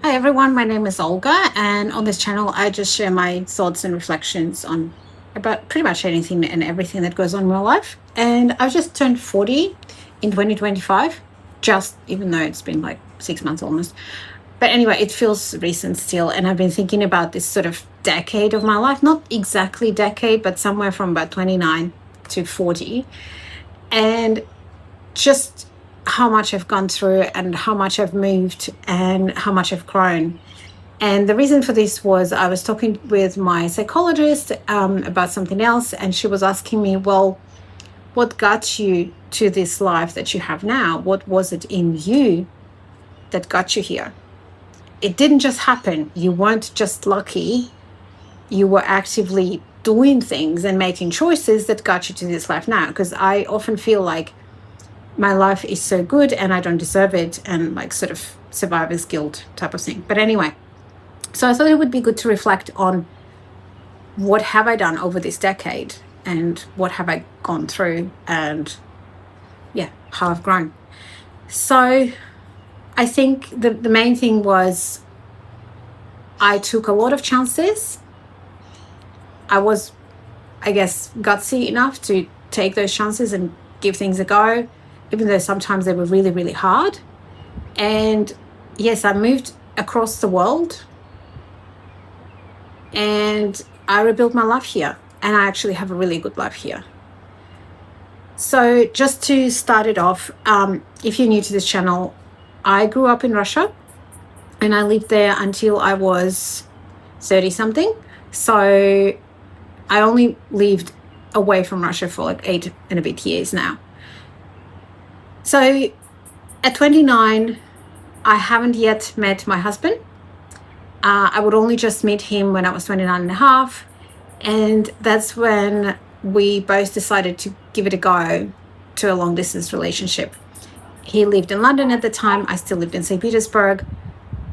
Hi everyone, my name is Olga, and on this channel, I just share my thoughts and reflections on about pretty much anything and everything that goes on in my life. And I've just turned 40 in 2025, just even though it's been like 6 months almost. But anyway, it feels recent still, and I've been thinking about this sort of decade of my life, not exactly decade, but somewhere from about 29 to 40, and just how much I've gone through and how much I've moved and how much I've grown. And the reason for this was I was talking with my psychologist about something else, and she was asking me, well, what got you to this life that you have now? What was it in you that got you here? It didn't just happen. You weren't just lucky. You were actively doing things and making choices that got you to this life now. Because I often feel like my life is so good and I don't deserve it, and like sort of survivor's guilt type of thing. But anyway, so I thought it would be good to reflect on what have I done over this decade and what have I gone through, and how I've grown. So I think the main thing was I took a lot of chances. I was, I guess, gutsy enough to take those chances and give things a go, even though sometimes they were really, really hard. And yes, I moved across the world and I rebuilt my life here. And I actually have a really good life here. So just to start it off, if you're new to this channel, I grew up in Russia and I lived there until I was 30 something. So I only lived away from Russia for like 8 and a bit years now. So at 29, I haven't yet met my husband. I would only just meet him when I was 29 and a half. And that's when we both decided to give it a go to a long distance relationship. He lived in London at the time. I still lived in St. Petersburg.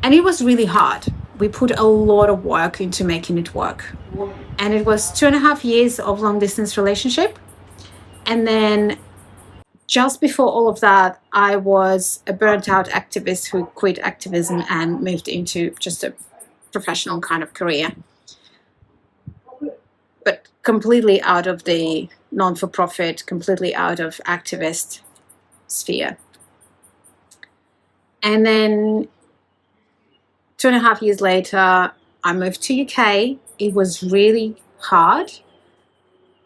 And it was really hard. We put a lot of work into making it work. And it was 2.5 years of long distance relationship. And then just before all of that, I was a burnt out activist who quit activism and moved into just a professional kind of career, but completely out of the non-for-profit, completely out of activist sphere. And then 2.5 years later, I moved to UK. It was really hard,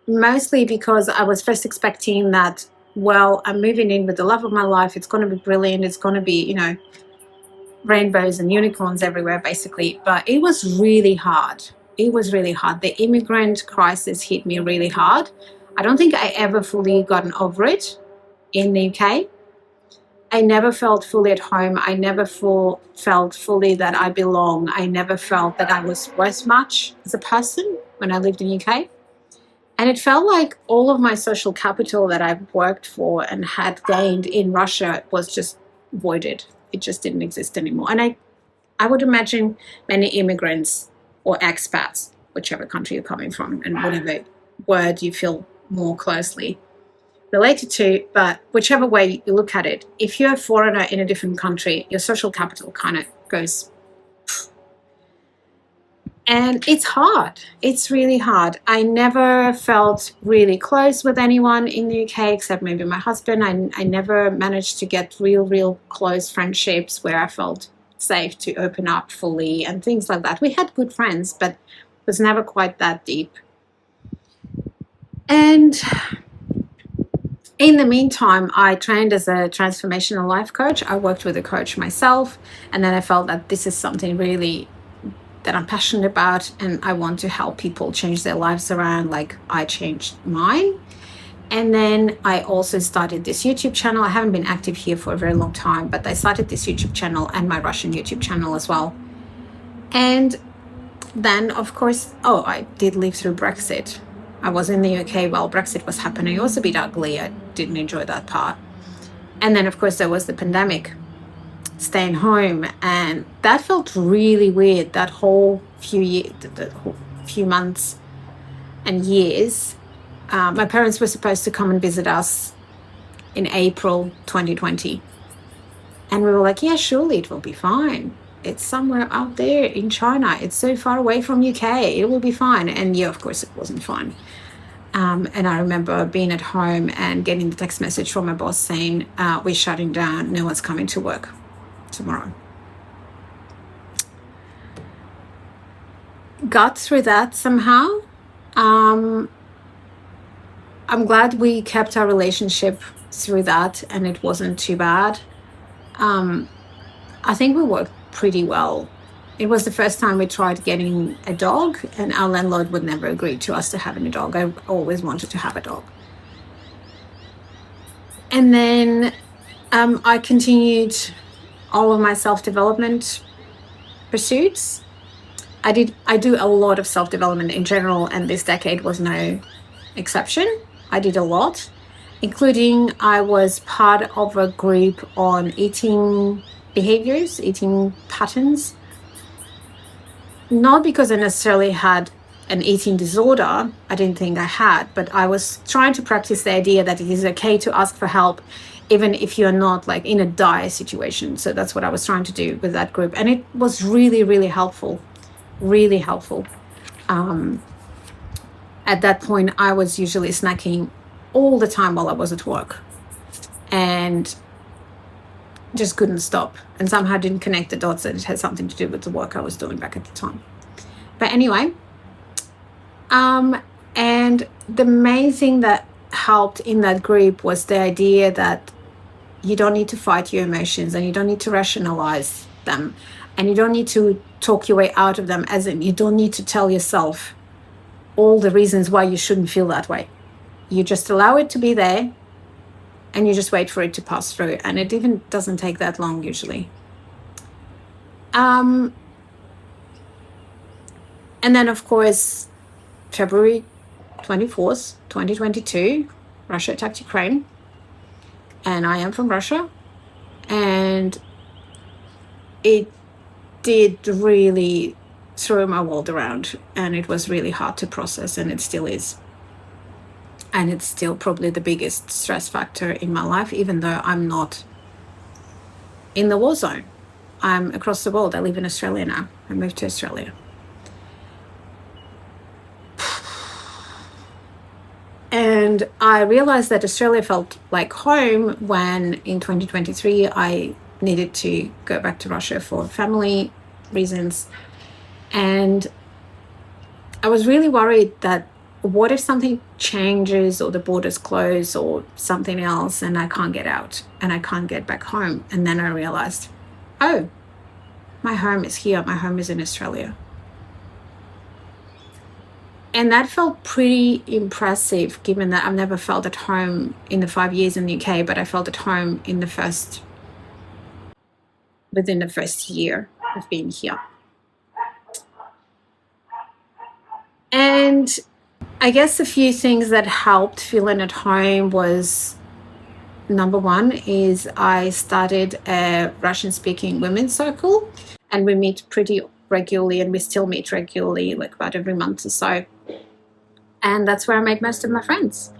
mostly because I was first expecting that, well, I'm moving in with the love of my life. It's going to be brilliant. It's going to be, rainbows and unicorns everywhere, basically. But it was really hard. It was really hard. The immigrant crisis hit me really hard. I don't think I ever fully gotten over it in the UK. I never felt fully at home. I never felt fully that I belong. I never felt that I was worth much as a person when I lived in the UK. And it felt like all of my social capital that I've worked for and had gained in Russia was just voided. It just didn't exist anymore. And I would imagine many immigrants or expats, whichever country you're coming from and whatever word you feel more closely related to, but whichever way you look at it, if you're a foreigner in a different country, your social capital kind of goes. And it's hard. It's really hard. I never felt really close with anyone in the UK except maybe my husband. I never managed to get real close friendships where I felt safe to open up fully and things like that. We had good friends, but it was never quite that deep. And in the meantime, I trained as a transformational life coach. I worked with a coach myself, and then I felt that this is something really that I'm passionate about, and I want to help people change their lives around like I changed mine. And then I also started this YouTube channel. I haven't been active here for a very long time, but I started this YouTube channel and my Russian YouTube channel as well. And then, of course, I did live through Brexit. I was in the UK while Brexit was happening. It was a bit ugly. I didn't enjoy that part. And then, of course, there was the pandemic, staying home, and that felt really weird. That whole few months and years. My parents were supposed to come and visit us in April 2020, and we were like, yeah, surely it will be fine. It's somewhere out there in China. It's so far away from UK. It will be fine. And yeah, of course, it wasn't fine. And I remember being at home and getting the text message from my boss saying, we're shutting down. No one's coming to work tomorrow. Got through that somehow. I'm glad we kept our relationship through that and it wasn't too bad. I think we worked pretty well. It was the first time we tried getting a dog, and our landlord would never agree to us to having a dog. I always wanted to have a dog. And then I continued all of my self-development pursuits. I do a lot of self-development in general, and this decade was no exception. I did a lot, including I was part of a group on eating behaviors, eating patterns. Not because I necessarily had an eating disorder, I didn't think I had, but I was trying to practice the idea that it is okay to ask for help, even if you're not like in a dire situation. So that's what I was trying to do with that group. And it was really, really helpful, really helpful. At that point, I was usually snacking all the time while I was at work and just couldn't stop, and somehow didn't connect the dots that it had something to do with the work I was doing back at the time. But anyway, and the main thing that helped in that group was the idea that you don't need to fight your emotions and you don't need to rationalize them and you don't need to talk your way out of them, as in you don't need to tell yourself all the reasons why you shouldn't feel that way. You just allow it to be there and you just wait for it to pass through. And it even doesn't take that long usually. And then, of course, February 24th, 2022, Russia attacked Ukraine. And I am from Russia. And it did really throw my world around. And it was really hard to process, and it still is. And it's still probably the biggest stress factor in my life, even though I'm not in the war zone. I'm across the world. I live in Australia now. I moved to Australia. And I realized that Australia felt like home when in 2023 I needed to go back to Russia for family reasons. And I was really worried that what if something changes or the borders close or something else and I can't get out and I can't get back home? And then I realized, oh, my home is here. My home is in Australia. And that felt pretty impressive, given that I've never felt at home in the 5 years in the UK, but I felt at home within the first year of being here. And I guess a few things that helped feeling at home was, number one is I started a Russian-speaking women's circle, and we meet pretty regularly, and we still meet regularly, like about every month or so. And that's where I made most of my friends.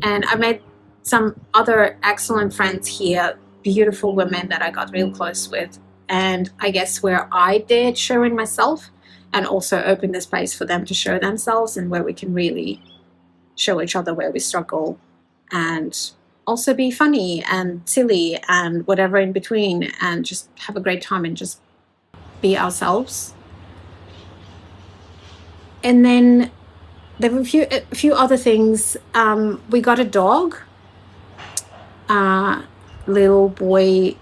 And I made some other excellent friends here, beautiful women that I got real close with. And I guess where I dared showing myself, and also open the space for them to show themselves, and where we can really show each other where we struggle, and also be funny and silly and whatever in between, and just have a great time and just be ourselves. And then there were a few other things. We got a dog, little boy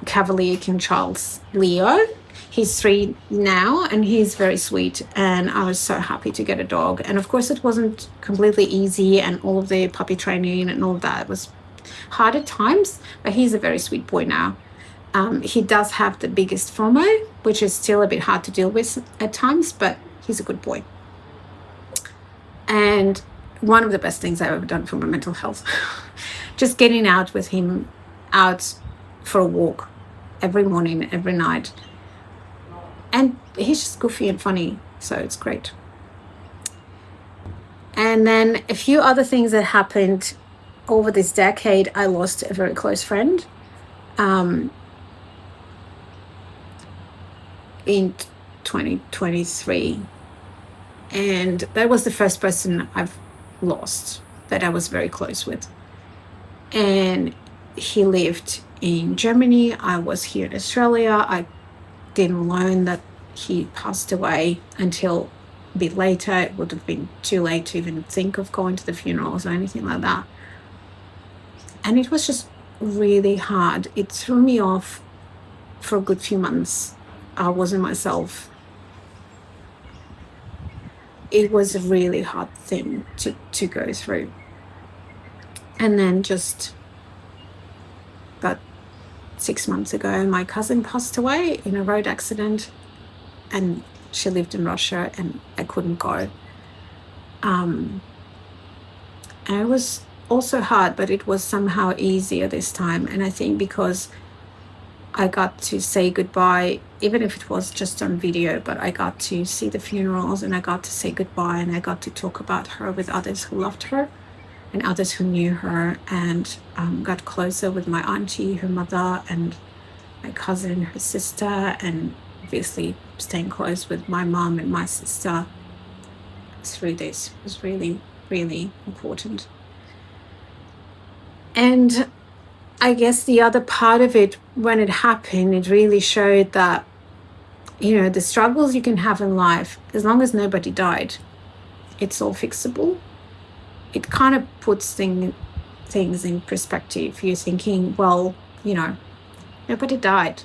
Cavalier King Charles Leo. He's 3 now, and he's very sweet, and I was so happy to get a dog. And of course it wasn't completely easy, and all of the puppy training and all of that was hard at times, but he's a very sweet boy now. He does have the biggest FOMO, which is still a bit hard to deal with at times, but he's a good boy. And one of the best things I've ever done for my mental health, just getting out with him, out for a walk every morning, every night. And he's just goofy and funny, so it's great. And then a few other things that happened over this decade. I lost a very close friend. in 2023. And that was the first person I've lost that I was very close with. And he lived in Germany. I was here in Australia. I didn't learn that he passed away until a bit later. It would have been too late to even think of going to the funerals or anything like that. And it was just really hard. It threw me off for a good few months. I wasn't myself. It was a really hard thing to go through. And then just about 6 months ago, my cousin passed away in a road accident, and she lived in Russia, and I couldn't go. And it was also hard, but it was somehow easier this time. And I think because I got to say goodbye, even if it was just on video, but I got to see the funerals and I got to say goodbye, and I got to talk about her with others who loved her and others who knew her, and got closer with my auntie, her mother, and my cousin, her sister, and obviously staying close with my mom and my sister through this was really, really important. And I guess the other part of it, when it happened, it really showed that, the struggles you can have in life, as long as nobody died, it's all fixable. It kind of puts things in perspective. You're thinking, well, nobody died.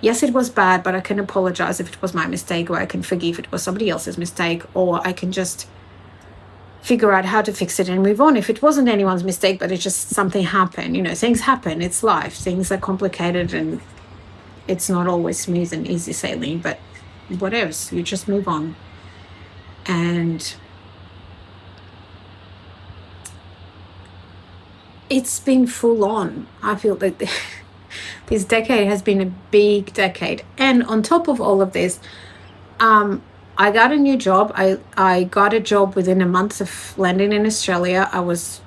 Yes, it was bad, but I can apologize if it was my mistake, or I can forgive if it was somebody else's mistake, or I can just figure out how to fix it and move on. If it wasn't anyone's mistake, but it's just something happened, things happen. It's life. Things are complicated, and it's not always smooth and easy sailing, but what else? You just move on. And it's been full on. I feel that this decade has been a big decade. And on top of all of this, I got a new job. I got a job within a month of landing in Australia. I was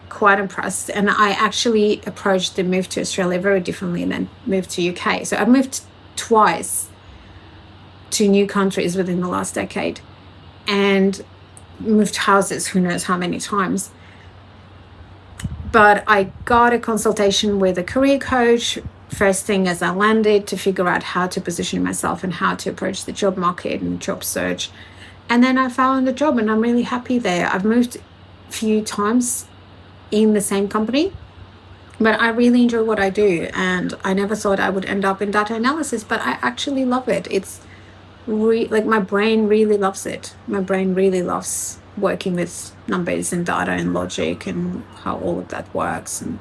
quite impressed. And I actually approached the move to Australia very differently than move to UK. So I moved twice to new countries within the last decade, and moved houses who knows how many times. But I got a consultation with a career coach first thing as I landed, to figure out how to position myself and how to approach the job market and job search. And then I found a job, and I'm really happy there. I've moved a few times in the same company, but I really enjoy what I do. And I never thought I would end up in data analysis, but I actually love it. It's like my brain really loves it. My brain really loves working with numbers and data and logic and how all of that works. And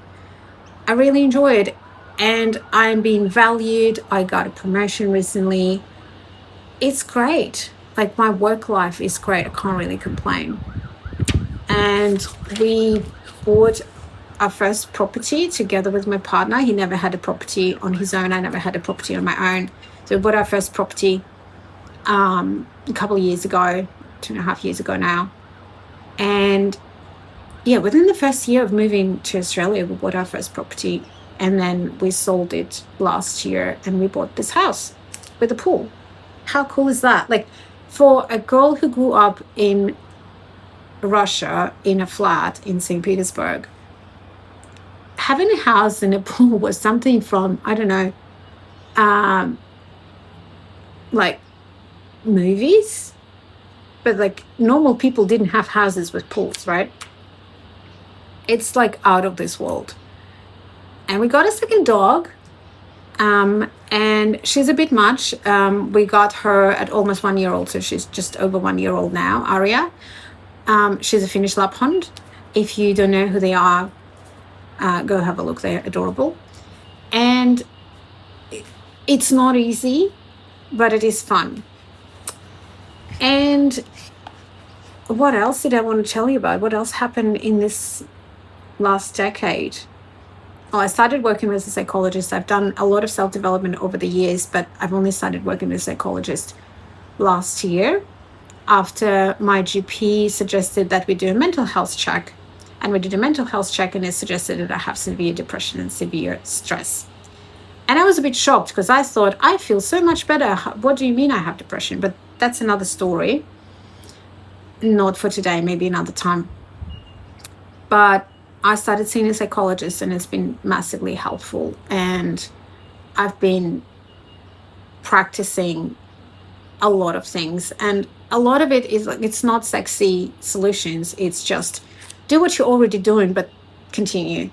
I really enjoy it. And I'm being valued. I got a promotion recently. It's great. Like, my work life is great. I can't really complain. And we bought our first property together with my partner. He never had a property on his own. I never had a property on my own. So we bought our first property a couple of years ago, 2.5 years ago now. And yeah, within the first year of moving to Australia, we bought our first property. And then we sold it last year, and we bought this house with a pool. How cool is that? Like, for a girl who grew up in Russia in a flat in St. Petersburg, having a house and a pool was something from, I don't know, like movies. But like, normal people didn't have houses with pools, right? It's like out of this world. And we got a second dog, and she's a bit much. We got her at almost 1 year old, so she's just over 1 year old now, Aria. She's a Finnish Lapphund. If you don't know who they are, go have a look. They're adorable. And it's not easy, but it is fun. And what else did I want to tell you about? What else happened in this last decade? I started working with a psychologist. I've done a lot of self-development over the years, but I've only started working with a psychologist last year, after my GP suggested that we do a mental health check. And we did a mental health check, and it suggested that I have severe depression and severe stress. And I was a bit shocked because I thought, I feel so much better. What do you mean I have depression? But that's another story. Not for today, maybe another time. But I started seeing a psychologist and it's been massively helpful. And I've been practicing a lot of things. And a lot of it is like, it's not sexy solutions. It's just do what you're already doing, but continue.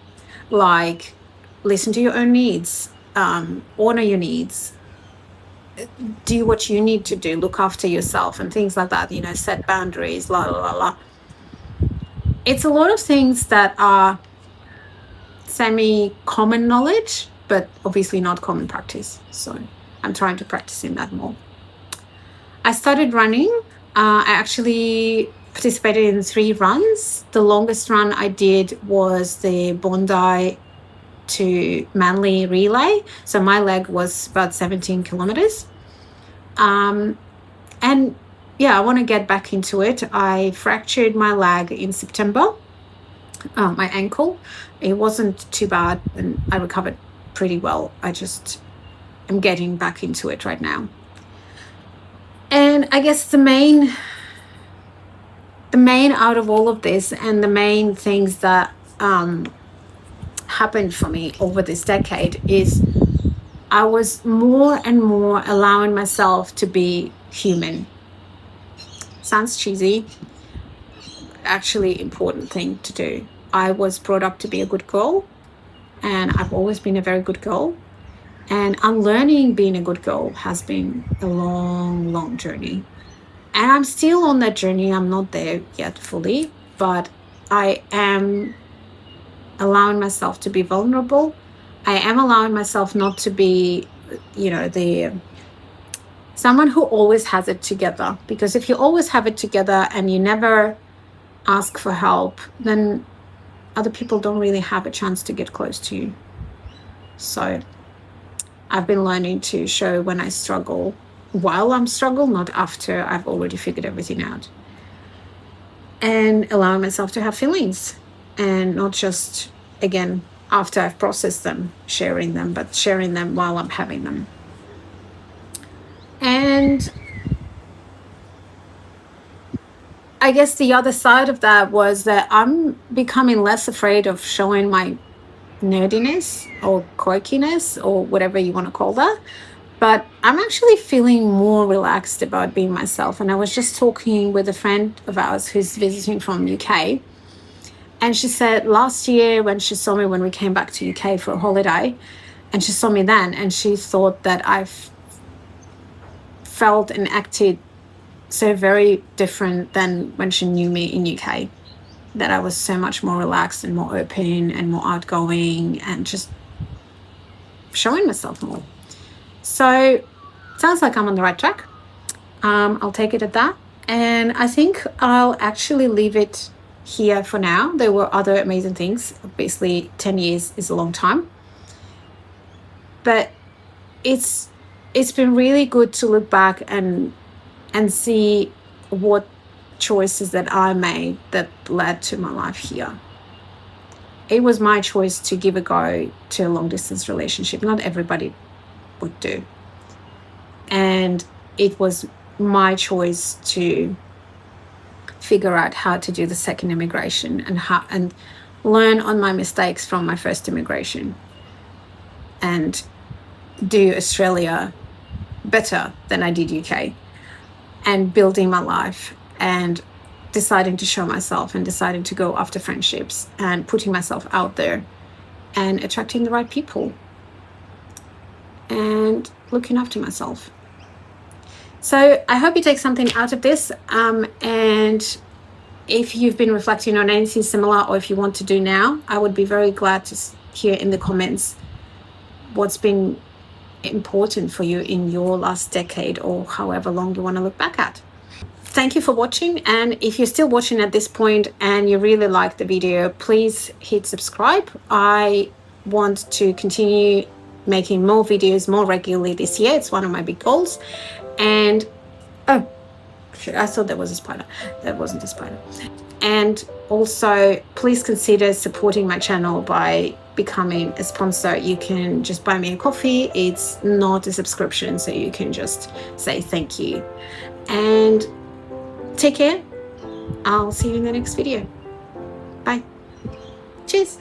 Like, listen to your own needs, honor your needs, do what you need to do, look after yourself and things like that, set boundaries, la la la la. It's a lot of things that are semi-common knowledge, but obviously not common practice. So I'm trying to practice in that more. I started running. I actually participated in 3 runs. The longest run I did was the Bondi to Manly relay. So my leg was about 17 kilometers. And yeah, I want to get back into it. I fractured my leg in September, my ankle. It wasn't too bad and I recovered pretty well. I just am getting back into it right now. And I guess the main out of all of this and the main things that happened for me over this decade is I was more and more allowing myself to be human. Sounds cheesy, actually important thing to do. I was brought up to be a good girl and I've always been a very good girl. And unlearning being a good girl has been a long, long journey. And I'm still on that journey. I'm not there yet fully, but I am allowing myself to be vulnerable. I am allowing myself not to be, the someone who always has it together. Because if you always have it together and you never ask for help, then other people don't really have a chance to get close to you. So I've been learning to show when I struggle while I'm struggling, not after I've already figured everything out. And allowing myself to have feelings and not just, again, after I've processed them, sharing them, but sharing them while I'm having them. And I guess the other side of that was that I'm becoming less afraid of showing my nerdiness or quirkiness or whatever you want to call that. But I'm actually feeling more relaxed about being myself. And I was just talking with a friend of ours who's visiting from UK. And she said last year when she saw me when we came back to UK for a holiday, and she saw me then, and she thought that I've felt and acted so very different than when she knew me in UK. That I was so much more relaxed and more open and more outgoing and just showing myself more. So sounds like I'm on the right track. I'll take it at that. And I think I'll actually leave it here for now. There were other amazing things. Obviously, 10 years is a long time. But it's been really good to look back and see what choices that I made that led to my life here. It was my choice to give a go to a long distance relationship. Not everybody would do. And it was my choice to figure out how to do the second immigration and learn on my mistakes from my first immigration and do Australia better than I did UK and building my life and deciding to show myself and deciding to go after friendships and putting myself out there and attracting the right people and looking after myself. So I hope you take something out of this. And if you've been reflecting on anything similar or if you want to do now, I would be very glad to hear in the comments what's been important for you in your last decade or however long you want to look back at. Thank you for watching, and if you're still watching at this point and you really like the video, please hit subscribe. I want to continue making more videos more regularly this year. It's one of my big goals. And oh shit, I thought that was a spider. That wasn't a spider. And also please consider supporting my channel by becoming a sponsor, you can just buy me a coffee. It's not a subscription, so you can just say thank you. And take care. I'll see you in the next video. Bye. Cheers.